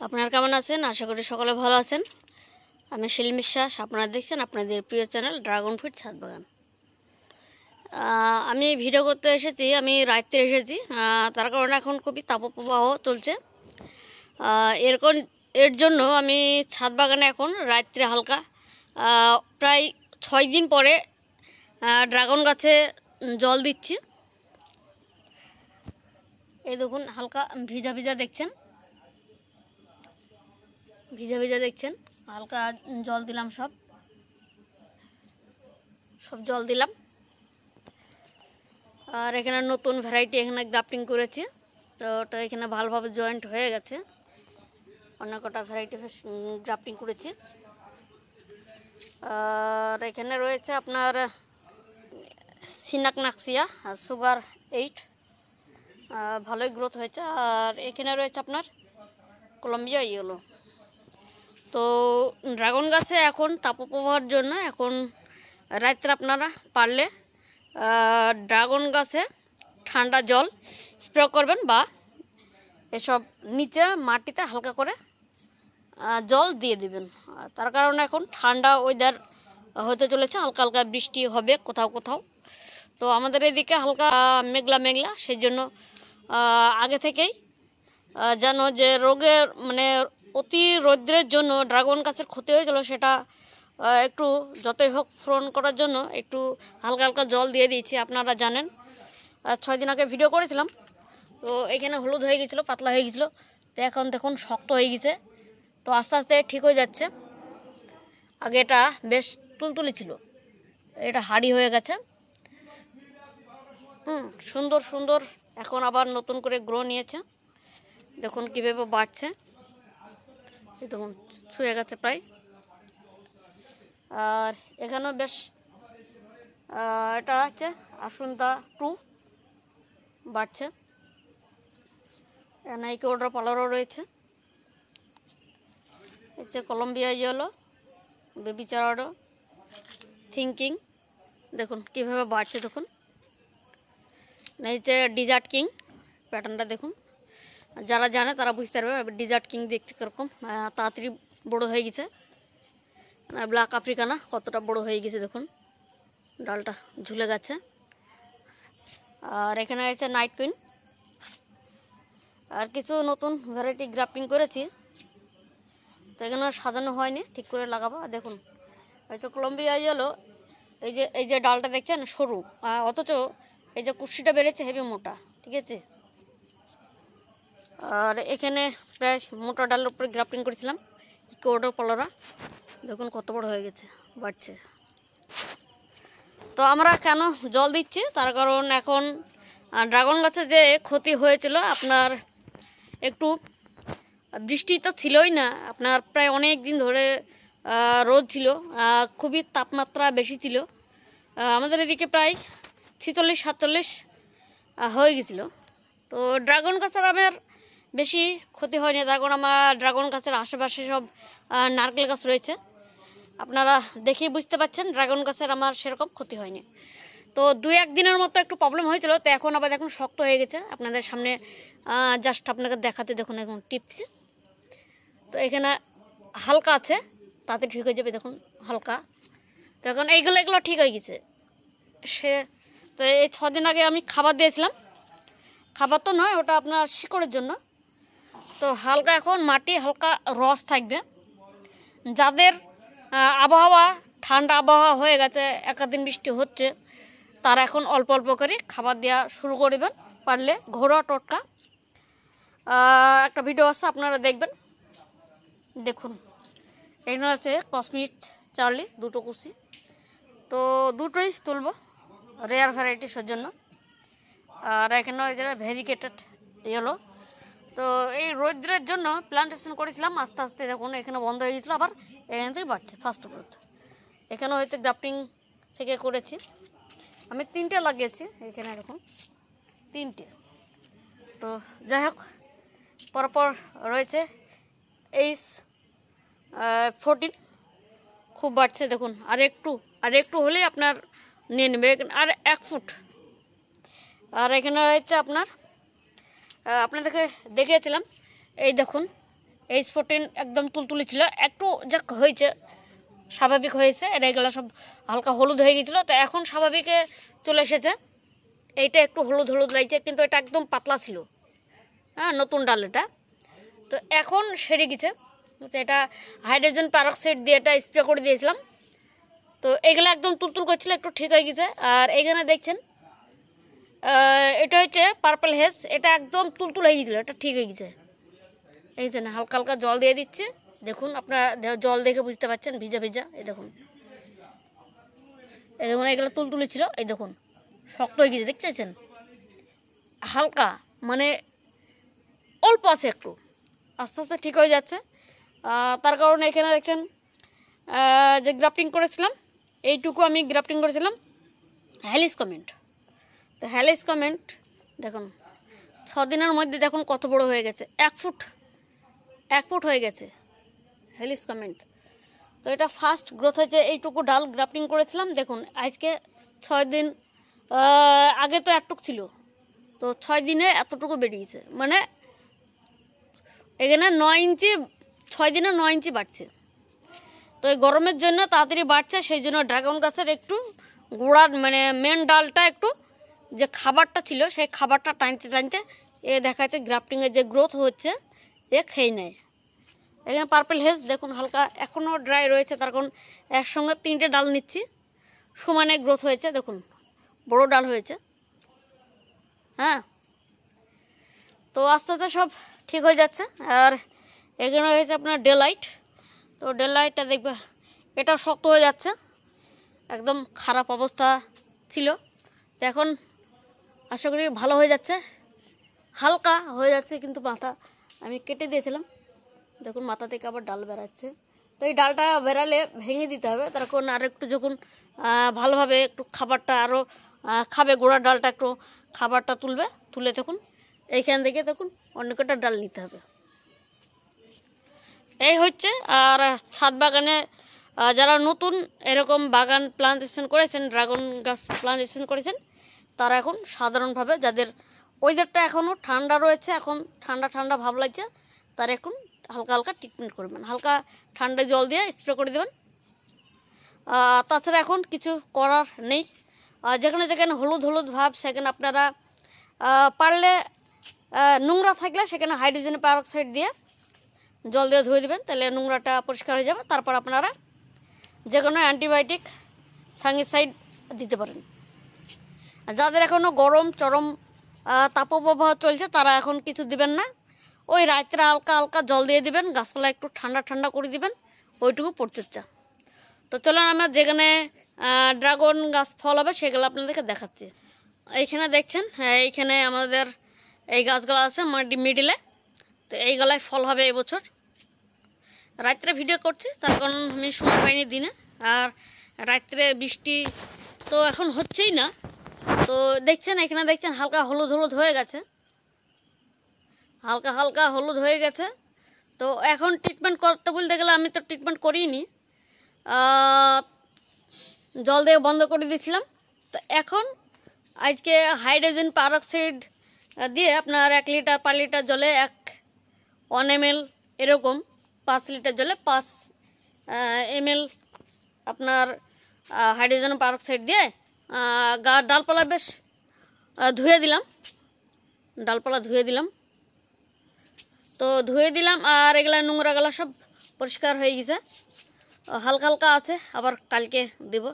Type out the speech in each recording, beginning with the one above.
আপনারা কেমন আছেন? আশা করি সকলে ভালো আছেন। আমি শিল বিশ্বাস, আপনারা দেখছেন আপনাদের প্রিয় চ্যানেল ড্রাগন ফ্রুট ছাদ বাগান। আমি ভিডিও করতে এসেছি, আমি রাত্রে এসেছি, তার কারণে এখন খুবই তাপপ্রবাহ চলছে। এর জন্য আমি ছাদ বাগানে এখন রাত্রে হালকা প্রায় 6 দিন পরে ড্রাগন গাছে জল দিচ্ছি। এই দেখুন হালকা ভিজা ভিজা দেখছেন, ভিজা ভিজা দেখছেন, হালকা জল দিলাম, সব জল দিলাম। আর এখানে নতুন ভ্যারাইটি এখানে গ্রাফটিং করেছি, তো ওটা এখানে ভালোভাবে জয়েন্ট হয়ে গেছে। অনেক কটা ভ্যারাইটি গ্রাফটিং করেছি। আর এখানে রয়েছে আপনার সিনাকনাক্সিয়া আর সুগার 8, ভালোই গ্রোথ হয়েছে। আর এখানে রয়েছে আপনার কলম্বিয়া ইয়েলো। তো ড্রাগন গাছে এখন তাপপ্রবাহের জন্য এখন রাত্রে আপনারা পারলে ড্রাগন গাছে ঠান্ডা জল স্প্রে করবেন, বা এসব নিচে মাটিতে হালকা করে জল দিয়ে দিবেন। তার কারণে এখন ঠান্ডা ওয়েদার হতে চলেছে, হালকা হালকা বৃষ্টি হবে কোথাও কোথাও। তো আমাদের এদিকে হালকা মেঘলা মেঘলা, সেই জন্য আগে থেকেই জানো যে রোগের মানে অতি রৌদ্রের জন্য ড্রাগন গাছের ক্ষতি হয়েছিল, সেটা একটু যতই হোক পূরণ করার জন্য একটু হালকা হালকা জল দিয়ে দিয়েছি। আপনারা জানেন 6 দিন আগে ভিডিও করেছিলাম, তো এখানে হলুদ হয়ে গেছিলো, পাতলা হয়ে গেছিলো, তো এখন দেখুন শক্ত হয়ে গেছে। তো আস্তে আস্তে ঠিক হয়ে যাচ্ছে। আগে এটা বেশ তুলতুলি ছিল, এটা হাড়ি হয়ে গেছে। সুন্দর সুন্দর এখন আবার নতুন করে গ্রো নিয়েছে। দেখুন কীভাবে বাড়ছে, দেখুন ছুঁয়ে গেছে প্রায়। আর এখানেও বেশ এটা হচ্ছে আসুন্তা 2 বাড়ছে। নাইকে ওটার পালারও রয়েছে, হচ্ছে কলম্বিয়া ইয়েলো, বেবি চারাডো, থিঙ্কিং, দেখুন কীভাবে বাড়ছে। দেখুন হচ্ছে ডিজার্ট কিং, প্যাটার্নটা দেখুন, যারা জানে তারা বুঝতে পারবে। ডিজার্ট কিং দেখতে কীরকম তাড়াতাড়ি বড়ো হয়ে গেছে। ব্ল্যাক আফ্রিকানা কতটা বড় হয়ে গেছে, দেখুন ডালটা ঝুলে গেছে। আর এখানে আছে নাইট কুইন। আর কিছু নতুন ভ্যারাইটি গ্রাফটিং করেছি, তো এখানে সাজানো হয়নি, ঠিক করে লাগাবো। আর দেখুন হয়তো কলম্বিয়া ইয়েলো, এই যে ডালটা দেখছেন সরু, অথচ এই যে কুশিটা বেড়েছে হেভি মোটা, ঠিক আছে। আর এখানে প্রায় মোটা ডালের উপরে গ্রাফটিং করেছিলাম কোডো পলোরা, দেখুন কত বড় হয়ে গেছে, বাড়ছে। তো আমরা কেন জল দিচ্ছি, তার কারণ এখন ড্রাগন গাছে যে ক্ষতি হয়েছিল, আপনার একটু বৃষ্টি তো ছিলই না, আপনার প্রায় অনেক দিন ধরে রোদ ছিল, খুবই তাপমাত্রা বেশি ছিল। আমাদের এদিকে প্রায় 46-47 হয়ে গেছিলো। তো ড্রাগন গাছের আমার বেশি ক্ষতি হয়নি, তার কারণ আমার ড্রাগন গাছের আশেপাশে সব নারকেল গাছ রয়েছে। আপনারা দেখেই বুঝতে পারছেন ড্রাগন গাছের আমার সেরকম ক্ষতি হয়নি। তো 2-1 দিনের মতো একটু প্রবলেম হয়েছিল, তো এখন আবার দেখুন শক্ত হয়ে গেছে। আপনাদের সামনে জাস্ট আপনাকে দেখাতে, দেখুন এখন টিপছি। তো এখানে হালকা আছে, তাতে ঠিক হয়ে যাবে, দেখুন হালকা। তো এখন এগুলো ঠিক হয়ে গেছে। তো এই 6 দিন আগে আমি খাবার দিয়েছিলাম, খাবার তো নয়, ওটা আপনার শিকড়ের জন্য। তো হালকা এখন মাটি হালকা রস থাকবে। যাদের আবহাওয়া ঠান্ডা আবহাওয়া হয়ে গেছে, একাদিন বৃষ্টি হচ্ছে, তারা এখন অল্প অল্প করে খাবার দেওয়া শুরু করবেন, পারলে ঘরোয়া টোটকা। একটা ভিডিও আছে, আপনারা দেখবেন। দেখুন এখানে আছে কসমিক চার্লি, 2টো কুচি, তো দুটোই তুলব রেয়ার ভ্যারাইটিসের জন্য। আর এখানে ভেরিকেটেড ইয়েলো। তো এই রৌদ্রের জন্য প্লান্টেশন করেছিলাম, আস্তে আস্তে দেখুন এখানে বন্ধ হয়ে গেছিলো, আবার এখান থেকে বাড়ছে ফার্স্ট গ্রোথ। এখানেও হচ্ছে গ্রাফটিং থেকে করেছি, আমি 3টে লাগিয়েছি এখানে, এরকম 3টে। তো যাই হোক, পরপর রয়েছে H14, খুব বাড়ছে দেখুন। আর একটু হলেই আপনার নিয়ে নেবে, আর 1 ফুট। আর এখানে রয়েছে আপনার আপনাদেরকে দেখিয়েছিলাম, এই দেখুন H14 একদম তুলতুলি ছিল, একটু যাক হয়েছে, স্বাভাবিক হয়েছে। আর এগুলো সব হালকা হলুদ হয়ে গেছিলো, তো এখন স্বাভাবিকে চলে এসেছে। এইটা একটু হলুদ হলুদ লাগছে, কিন্তু এটা একদম পাতলা ছিল, হ্যাঁ, নতুন ডাল এটা। তো এখন সেরে গেছে। এটা হাইড্রোজেন পারক্সাইড দিয়ে এটা স্প্রে করে দিয়েছিলাম, তো এগুলো একদম তুলতুল করছিল, একটু ঠিক হয়ে গেছে। আর এখানে দেখছেন এটা হচ্ছে পার্পল হেজ, এটা একদম তুলতুল হয়ে গেছিলো, এটা ঠিক হয়ে গেছে। এই যে না, হালকা হালকা জল দিয়ে দিচ্ছে, দেখুন আপনারা জল দেখে বুঝতে পারছেন, ভিজা ভিজা। এই দেখুন, এই দেখুন এগুলো তুলতুলি ছিল, এই দেখুন শক্ত হয়ে গেছে, দেখতেছেন? হালকা মানে অল্প আছে, একটু আস্তে আস্তে ঠিক হয়ে যাচ্ছে। তার কারণে এখানে দেখছেন যে গ্রাফটিং করেছিলাম, এইটুকু আমি গ্রাফটিং করেছিলাম হ্যালিস কমেন্ট। তো হ্যালিস কমেন্ট দেখুন 6 দিনের মধ্যে দেখুন কত বড় হয়ে গেছে, 1 ফুট হয়ে গেছে হ্যালিস কমেন্ট। তো এটা ফার্স্ট গ্রোথ হয়েছে, এইটুকু ডাল গ্রাফটিং করেছিলাম। দেখুন আজকে 6 দিন, আগে তো একটুক ছিল, তো 6 দিনে এতটুকু বেরিয়েছে, মানে এখানে 9 ইঞ্চি, 6 দিনে 9 ইঞ্চি বাড়ছে। তো এই গরমের জন্য তাড়াতাড়ি বাড়ছে, সেই জন্য ড্রাগন গাছের একটু গোড়ার মানে মেন ডালটা একটু যে খাবারটা ছিল সেই খাবারটা টানতে টানতে এ দেখা যাচ্ছে গ্রাফটিংয়ের যে গ্রোথ হচ্ছে এ খেয়ে নেয়। এখানে পার্পল হেজ দেখুন হালকা এখনও ড্রাই রয়েছে, তার কারণ একসঙ্গে 3টে ডাল নিচ্ছি, সমানে গ্রোথ হয়েছে, দেখুন বড় ডাল হয়েছে। হ্যাঁ, তো আস্তে আস্তে সব ঠিক হয়ে যাচ্ছে। আর এখানে হয়েছে আপনার ডেলাইট, তো ডেলাইটটা দেখবে এটাও শক্ত হয়ে যাচ্ছে, একদম খারাপ অবস্থা ছিল, তো এখন আশা করি ভালো হয়ে যাচ্ছে, হালকা হয়ে যাচ্ছে। কিন্তু মাথা আমি কেটে দিয়েছিলাম, দেখুন মাথা থেকে আবার ডাল বেরাচ্ছে। তো এই ডালটা বেরালে ভেঙে দিতে হবে, তার কারণ আর একটু যখন ভালোভাবে একটু খাবারটা আরও খাবে, গোড়ার ডালটা একটু খাবারটা তুলে তখন এইখান থেকে তখন অন্য কটা ডাল নিতে হবে। এই হচ্ছে। আর ছাদ বাগানে যারা নতুন এরকম বাগান প্লান্টেশন করেছেন, ড্রাগন গাছ প্লান্টেশন করেছেন, তারা এখন সাধারণভাবে যাদের ওয়েদারটা এখনও ঠান্ডা রয়েছে, এখন ঠান্ডা ঠান্ডা ভাব লাগছে, তারা এখন হালকা হালকা ট্রিটমেন্ট করবেন, হালকা ঠান্ডা জল দিয়ে স্প্রে করে দেবেন। তাছাড়া এখন কিছু করার নেই। যেখানে যেখানে হলুদ হলুদ ভাব সেখানে আপনারা পারলে নোংরা থাকলে সেখানে হাইড্রোজেন পারক্সাইড দিয়ে জল দিয়ে ধুয়ে দেবেন, তাহলে নোংরাটা পরিষ্কার হয়ে যাবে। তারপর আপনারা যে কোনো অ্যান্টিবায়োটিক ফাঙ্গিসাইড দিতে পারেন। যাদের এখনও গরম চরম তাপপ্রবাহ চলছে তারা এখন কিছু দিবেন না, ওই রাত্রে হালকা হালকা জল দিয়ে দিবেন, গাছপালা একটু ঠান্ডা ঠান্ডা করে দিবেন, ওইটুকু পরিচর্যা। তো চলুন আমরা যেখানে ড্রাগন গাছ ফল হবে সেগুলো আপনাদেরকে দেখাচ্ছি। এইখানে দেখছেন, এইখানে আমাদের এই গাছগুলো আছে মিডিলে, তো এই গলায় ফল হবে এবছর। রাত্রে ভিডিও করছি তার কারণ আমি সময় পাইনি দিনে, আর রাত্রে বৃষ্টি তো এখন হচ্ছেই না। তো দেখছেন এখানে দেখছেন হালকা হলুদ হলুদ হয়ে গেছে, হালকা হালকা হলুদ হয়ে গেছে। তো এখন ট্রিটমেন্ট করতে বলতে গেলে আমি তো ট্রিটমেন্ট করিনি, জল দিয়ে বন্ধ করে দিয়েছিলাম। তো এখন আজকে হাইড্রোজেন পারক্সাইড দিয়ে আপনার 1 লিটার 5 লিটার জলে 1 ml এরকম 5 লিটার জলে 5 ml আপনার হাইড্রোজেন পারক্সাইড দিয়ে ডালপালা বেশ ধুয়ে দিলাম, ডালপালা ধুয়ে দিলাম। তো ধুয়ে দিলাম আর এগুলা নোংরাগুলা সব পরিষ্কার হয়ে গেছে, হালকা হালকা আছে, আবার কালকে দেব,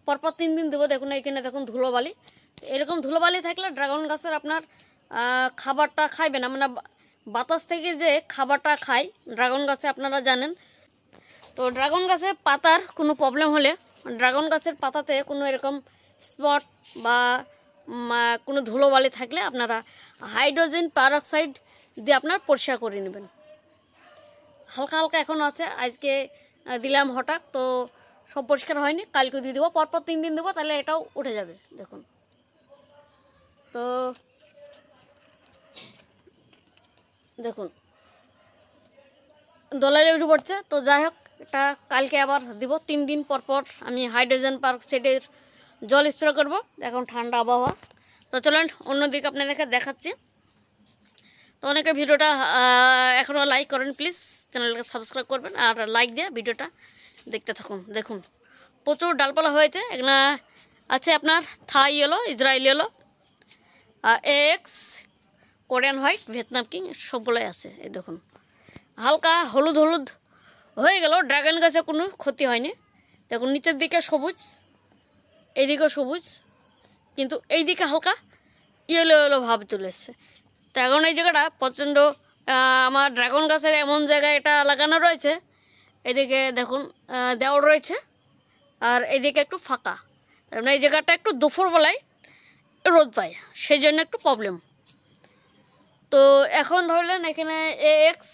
পরপর 3 দিন দেবো। দেখুন এখানে দেখুন ধুলোবালি, এরকম ধুলোবালি থাকলে ড্রাগন গাছের আপনার খাবারটা খাইবে না, মানে বাতাস থেকে যে খাবারটা খায় ড্রাগন গাছে আপনারা জানেন। তো ড্রাগন গাছের পাতার কোনো প্রবলেম হলে, ড্রাগন গাছের পাতাতে কোনো এরকম স্পট বা কোনো ধুলোবালি থাকলে আপনারা হাইড্রোজেন পারক্সাইড দিয়ে আপনার পরিষ্কার করে নেবেন। হালকা হালকা এখন আছে, আজকে দিলাম হঠাৎ, তো সব পরিষ্কার হয়নি, কালকে দিয়ে দেবো, পরপর 3 দিন দেবো, তাহলে এটাও উঠে যাবে। দেখুন তো দেখুন দোলালে উঠে পড়ছে। তো যাই হোক, এটা কালকে আবার দিব, 3 দিন পর পর আমি হাইড্রোজেন পারক্সাইডের জল স্প্রে করবো। এখন ঠান্ডা আবহাওয়া, তো চলেন অন্যদিকে আপনাদেরকে দেখাচ্ছি। তো অনেকে ভিডিওটা এখনও লাইক করেন, প্লিজ চ্যানেলটাকে সাবস্ক্রাইব করবেন আর লাইক দিয়ে ভিডিওটা দেখতে থাকুন। দেখুন প্রচুর ডালপালা হয়েছে। এখানে আছে আপনার Thai yellow, Israel yellow, X, Korean white, Vietnam king, সবগুলোই আছে। এই দেখুন হালকা হলুদ হলুদ হয়ে গেল, ড্রাগন গাছে কোনো ক্ষতি হয়নি। দেখুন নিচের দিকে সবুজ, এইদিকেও সবুজ, কিন্তু এই দিকে হালকা ইয়েলো ইয়েলো ভাব চলে এসছে। তো এখন এই জায়গাটা প্রচণ্ড আমার ড্রাগন গাছের এমন জায়গায় এটা লাগানো রয়েছে, এদিকে দেখুন দেওয়াল রয়েছে আর এদিকে একটু ফাঁকা। কারণ এই জায়গাটা একটু দুপুরবেলায় রোদ পায়, সেই জন্য একটু প্রবলেম। তো এখন ধরলেন এখানে এক্স,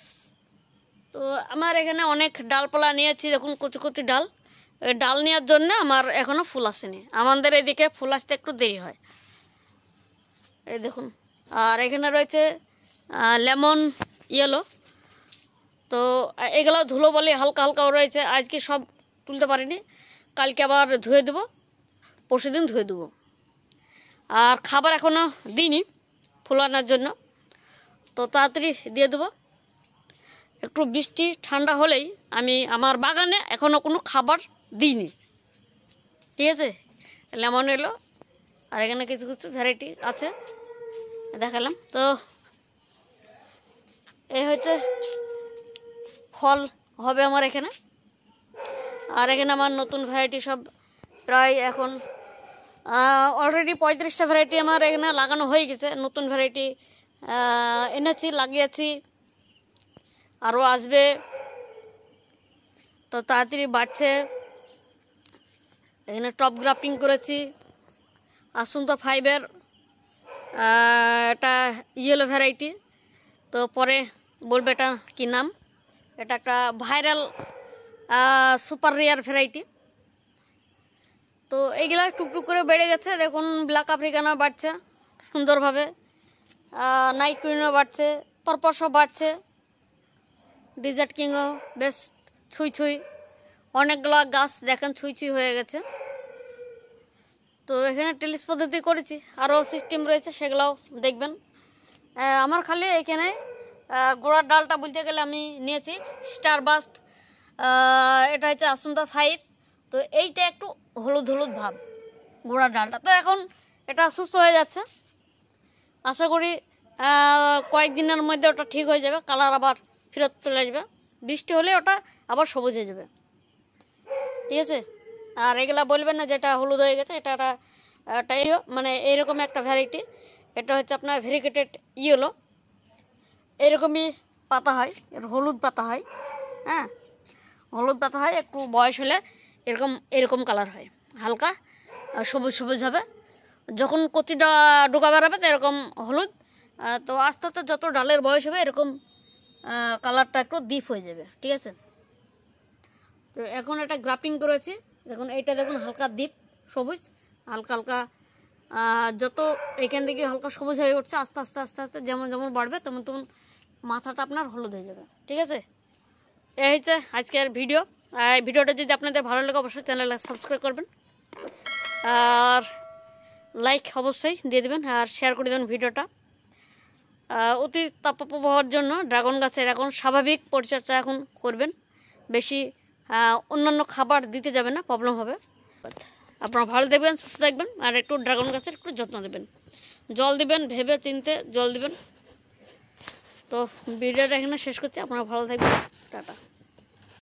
তো আমার এখানে অনেক ডালপালা নিয়েছি। দেখুন কচি কচি ডাল, ডাল নেওয়ার জন্য আমার এখনও ফুল আসেনি। আমাদের এদিকে ফুল আসতে একটু দেরি হয়। এই দেখুন আর এখানে রয়েছে লেমন ইয়েলো। তো এগুলো ধুলো বলে হালকা হালকাও রয়েছে, আজকে সব তুলতে পারিনি, কালকে আবার ধুয়ে দেবো, পরশুদিন ধুয়ে দেবো। আর খাবার এখনও দিইনি ফুল আনার জন্য, তো তাড়াতাড়ি দিয়ে দেবো। একটু বৃষ্টি ঠান্ডা হলেই আমি আমার বাগানে এখনও কোনো খাবার দিইনি, ঠিক আছে। লেমন এলো আর এখানে কিছু কিছু ভ্যারাইটি আছে দেখালাম। তো এই হচ্ছে ফল হবে আমার এখানে। আর এখানে আমার নতুন ভ্যারাইটি সব প্রায় এখন অলরেডি 35টা ভ্যারাইটি আমার এখানে লাগানো হয়ে গেছে। নতুন ভ্যারাইটি এনেছি, লাগিয়েছি, আরও আসবে, তো তাড়াতাড়ি বাড়ছে। এখানে টপ গ্রাফটিং করেছি আসুন্তা 5-এর এটা ইয়েলো ভ্যারাইটি। তো পরে বলবে এটা কী নাম। এটা একটা ভাইরাল সুপার রেয়ার ভ্যারাইটি। তো এইগুলা টুকটুক করে বেড়ে গেছে। দেখুন ব্ল্যাক আফ্রিকানও বাড়ছে সুন্দরভাবে, নাইট কুইনও বাড়ছে, পরপর সব বাড়ছে, ডিজার্ট কিংও বেশ ছুঁই ছুঁই, অনেকগুলো গাছ দেখেন ছুঁই ছুঁই হয়ে গেছে। তো এখানে টেলিস পদ্ধতি করেছি, আরও সিস্টেম রয়েছে, সেগুলোও দেখবেন। আমার খালি এখানে গোড়ার ডালটা বলতে গেলে আমি নিয়েছি স্টার বাস্ট, এটা হচ্ছে আসুন্তা 5। তো এইটা একটু হলুদ হলুদ ভাব গোড়ার ডালটা। তো এখন এটা সুস্থ হয়ে যাচ্ছে, আশা করি কয়েকদিনের মধ্যে ওটা ঠিক হয়ে যাবে, কালার আবার ফেরত চলে আসবে, বৃষ্টি হলে ওটা আবার সবুজ হয়ে যাবে, ঠিক আছে। আর এগুলা বলবেন না যেটা হলুদ হয়ে গেছে, এটা মানে এইরকম একটা ভ্যারাইটি। এটা হচ্ছে আপনার ভেরিগেটেড ইয়েলো, এরকমই পাতা হয়, এর হলুদ পাতা হয়, হ্যাঁ হলুদ পাতা হয়, একটু বয়স হলে এরকম এরকম কালার হয়, হালকা সবুজ সবুজ হবে। যখন কচিটা ডোকা বেরাবে তো এরকম হলুদ, তো আস্তে আস্তে যত ডালের বয়স হবে এরকম কালারটা একটু ডিপ হয়ে যাবে, ঠিক আছে। তো এখন এটা গ্রাফটিং করেছি, দেখুন এইটা দেখুন হালকা ডিপ সবুজ, হালকা হালকা যত এখান থেকে হালকা সবুজ হয়ে উঠছে, আস্তে আস্তে আস্তে আস্তে যেমন যেমন বাড়বে তেমন তেমন মাথাটা আপনার হলুদ হয়ে যাবে, ঠিক আছে। এই হচ্ছে আজকের ভিডিও। এই ভিডিওটা যদি আপনাদের ভালো লাগে অবশ্যই চ্যানেলটা সাবস্ক্রাইব করবেন আর লাইক অবশ্যই দিয়ে দেবেন আর শেয়ার করে দেবেন ভিডিওটা। অতি তাপপ্রবাহের জন্য ড্রাগন গাছের এখন স্বাভাবিক পরিচর্যা এখন করবেন, বেশি অন্যান্য খাবার দিতে যাবেন না, প্রবলেম হবে। আপনারা ভালো দেখবেন, সুস্থ থাকবেন আর একটু ড্রাগন গাছের একটু যত্ন দেবেন, জল দিবেন, ভেবে চিনতে জল দিবেন। তো ভিডিওটা এখানে শেষ করছি, আপনারা ভালো থাকবেন, টাটা।